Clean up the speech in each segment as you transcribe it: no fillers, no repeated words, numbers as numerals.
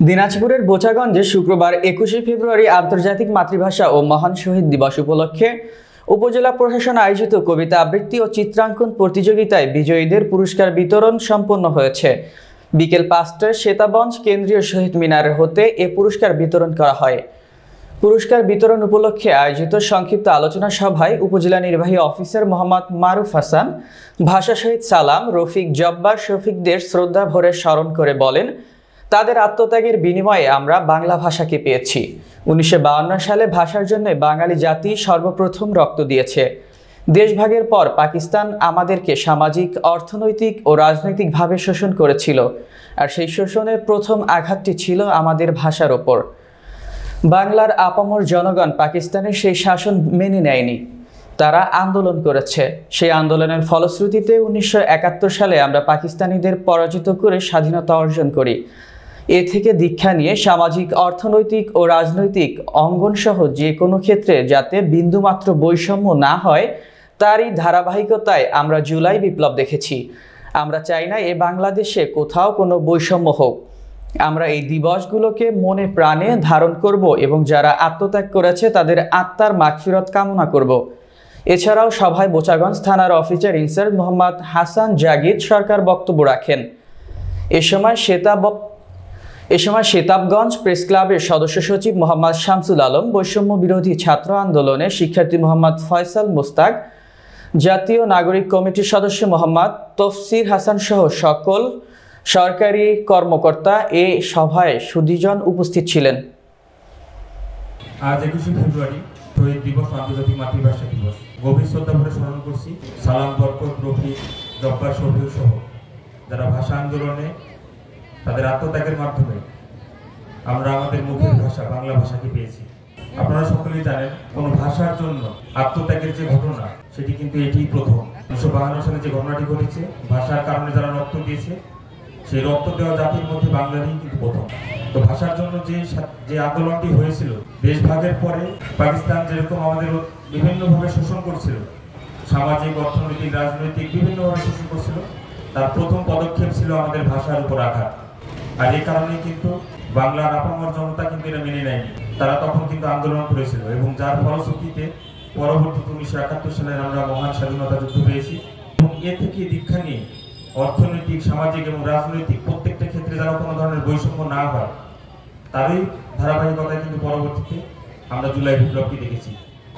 দিনাজপুরের বোচাগঞ্জে শুক্রবার ২১শে ফেব্রুয়ারি আন্তর্জাতিক মাতৃভাষা ও মহান শহীদ দিবস উপলক্ষে উপজেলা প্রশাসন আয়োজিত কবিতা আবৃত্তি ও চিত্রাঙ্কন প্রতিযোগিতায় বিজয়ীদের পুরস্কার বিতরণ সম্পন্ন হয়েছে। বিকেল ৫টায় শ্বেতাবঞ্জ কেন্দ্রীয় শহীদ মিনার হতে এ পুরস্কার বিতরণ করা হয়। পুরস্কার বিতরণ উপলক্ষে আয়োজিত সংক্ষিপ্ত আলোচনা সভায় উপজেলা নির্বাহী অফিসার মোহাম্মদ মারুফ হাসান ভাষা শহীদ সালাম, রফিক জব্বার শফিকদের শ্রদ্ধা ভরে স্মরণ করে বলেন, তাদের আত্মত্যাগের বিনিময়ে আমরা বাংলা ভাষাকে পেয়েছি। ১৯৫২ সালে ভাষার জন্য বাঙালি জাতি সর্বপ্রথম রক্ত দিয়েছে। দেশভাগের পর পাকিস্তান আমাদেরকে সামাজিক, অর্থনৈতিক ও রাজনৈতিকভাবে শোষণ করেছিল, আর সেই শোষণের প্রথম আঘাতটি ছিল আমাদের ভাষার ওপর। বাংলার আপামর জনগণ পাকিস্তানের সেই শাসন মেনে নেয়নি, তারা আন্দোলন করেছে। সেই আন্দোলনের ফলশ্রুতিতে ১৯৭১ সালে আমরা পাকিস্তানিদের পরাজিত করে স্বাধীনতা অর্জন করি। এ থেকে দীক্ষা নিয়ে সামাজিক, অর্থনৈতিক ও রাজনৈতিক অঙ্গনসহ যে কোনো ক্ষেত্রে যাতে বিন্দুমাত্র বৈষম্য না হয়, তারই ধারাবাহিকতায় আমরা জুলাই বিপ্লব দেখেছি। আমরা চাই না এ বাংলাদেশে কোথাও কোনো বৈষম্য হোক। আমরা এই দিবসগুলোকে মনে প্রাণে ধারণ করব এবং যারা আত্মত্যাগ করেছে তাদের আত্মার মাগফিরাত কামনা করব। এছাড়াও সভায় বোচাগঞ্জ থানার অফিসার ইনচার্জ মোহাম্মদ হাসান জাগিদ সরকার বক্তব্য রাখেন। এ সময় শেতাবগঞ্জ প্রেস ক্লাবের সদস্য সচিব মোহাম্মদ শামসুল আলম, বৈষম্য বিরোধী ছাত্র আন্দোলনের শিক্ষার্থী মোহাম্মদ ফয়সাল মুস্তাক, জাতীয় নাগরিক কমিটির সদস্য মোহাম্মদ তফসির হাসান সহ সকল সরকারি কর্মকর্তা এ সভায় সুধীজন উপস্থিত ছিলেন। আজ ২১শে ফেব্রুয়ারি শহীদ দিবস, আন্তর্জাতিক মাতৃভাষা দিবস। গভীর শ্রদ্ধা ভরে স্মরণ করছি সালাম, বরকত, রফিক, জব্বার, শফিক সহ যারা ভাষা আন্দোলনে তাদের আত্মত্যাগের মাধ্যমে আমরা আমাদের মুখের ভাষা বাংলা ভাষাকে পেয়েছি। আপনারা সকলেই জানেন, কোনো ভাষার জন্য আত্মত্যাগের যে ঘটনা, সেটি কিন্তু এটিই প্রথম। ১৯৫২ সালে যে ঘটনাটি ঘটেছে, ভাষার কারণে যারা রক্ত দিয়েছে, সেই রক্ত দেওয়া জাতির মধ্যে বাঙালি কিন্তু প্রথম। তো ভাষার জন্য যে আন্দোলনটি হয়েছিল, দেশভাগের পরে পাকিস্তান যেরকম আমাদের বিভিন্নভাবে শোষণ করছিল, সামাজিক, অর্থনৈতিক, রাজনৈতিক বিভিন্নভাবে শোষণ করছিল, তার প্রথম পদক্ষেপ ছিল আমাদের ভাষার উপর আঘাত। আর এই কারণেই কিন্তু বাংলার আপামর জনতা কিন্তু এটা মেনে নেয়নি। তারা তখন কিন্তু আন্দোলন করেছিল এবং যার ফলশ্রুতিতে পরবর্তীতে ১৯৭১ সালে আমরা মহান স্বাধীনতা যুদ্ধ পেয়েছি। এবং এ থেকে দীক্ষা নিয়ে অর্থনৈতিক, সামাজিক এবং রাজনৈতিক প্রত্যেকটা ক্ষেত্রে যেন কোনো ধরনের বৈষম্য না হয়, তারই ধারাবাহিকতায় কিন্তু পরবর্তীতে আমরা জুলাই বিপ্লবকে দেখেছি।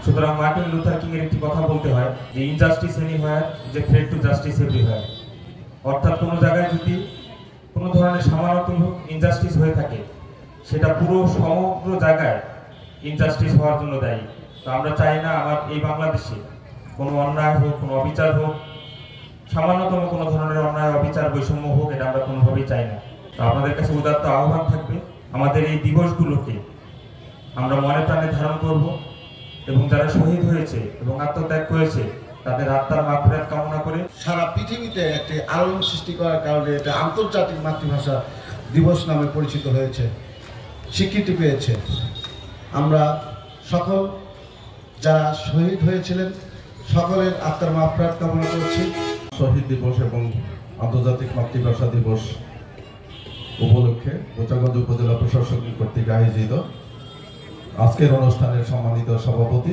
সুতরাং মার্টিন লুথার কিং এর একটি কথা বলতে হয় যে ইনজাস্টিস এনিহোয়ার যে থ্রেট টু জাস্টিস এভরিহোয়ার। অর্থাৎ কোনো জায়গায় যদি কোনো ধরনের সামান্যতম ইনজাস্টিস হয়ে থাকে, সেটা পুরো সমগ্র জায়গায় ইনজাস্টিস হওয়ার জন্য দায়ী। তো আমরা চাই না আমার এই বাংলাদেশে কোনো অন্যায় হোক, কোনো অবিচার হোক, সামান্যতম কোনো ধরনের অন্যায়, অবিচার, বৈষম্য হোক, এটা আমরা কোনোভাবেই চাই না। তো আপনাদের কাছে উদাত্ত আহ্বান থাকবে, আমাদের এই দিবসগুলোকে আমরা মনে প্রাণে ধারণ করব এবং যারা শহীদ হয়েছে এবং আত্মত্যাগ করেছে তাদের আত্মার মাগফিরাত কামনা করে সারা পৃথিবীতে একটি আলোড়ন সৃষ্টি করার কারণে এটা আন্তর্জাতিক মাতৃভাষা দিবস নামে পরিচিত হয়েছে, স্বীকৃতি পেয়েছে। আমরা সকল যারা শহীদ হয়েছিলেন সকলের আত্মার মাগফিরাত কামনা করছি। শহীদ দিবস এবং আন্তর্জাতিক মাতৃভাষা দিবস উপলক্ষে বোচাগঞ্জ উপজেলা প্রশাসন কর্তৃক আয়োজিত আজকের অনুষ্ঠানের সম্মানিত সভাপতি